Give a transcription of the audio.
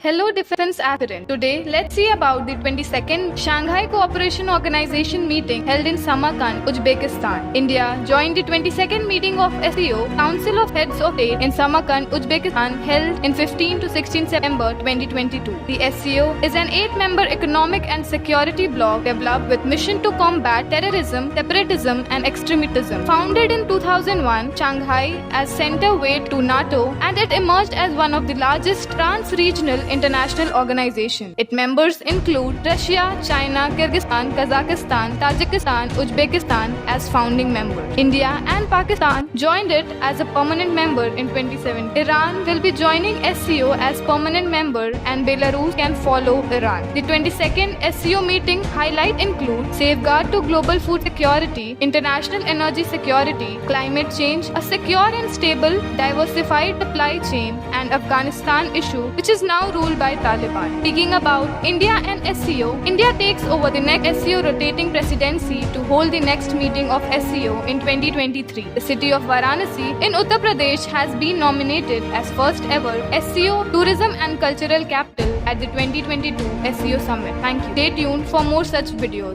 Hello Defense Aspirant. Today, let's see about the 22nd Shanghai Cooperation Organization meeting held in Samarkand, Uzbekistan. India joined the 22nd meeting of SCO, Council of Heads of State in Samarkand, Uzbekistan, held in 15 to 16 September 2022. The SCO is an 8-member economic and security bloc developed with mission to combat terrorism, separatism and extremism. Founded in 2001, Shanghai as center weight to NATO, and it emerged as one of the largest trans-regional international organization. Its members include Russia, China, Kyrgyzstan, Kazakhstan, Tajikistan, Uzbekistan as founding members. India and Pakistan joined it as a permanent member in 2017. Iran will be joining SCO as permanent member and Belarus can follow Iran. The 22nd SCO meeting highlight include safeguard to global food security, international energy security, climate change, a secure and stable diversified supply chain, and Afghanistan issue, which is now ruled by Taliban. Speaking about India and SCO, India takes over the next SCO rotating presidency to hold the next meeting of SCO in 2023. The city of Varanasi in Uttar Pradesh has been nominated as first ever SCO tourism and cultural capital at the 2022 SCO summit. Thank you. Stay tuned for more such videos.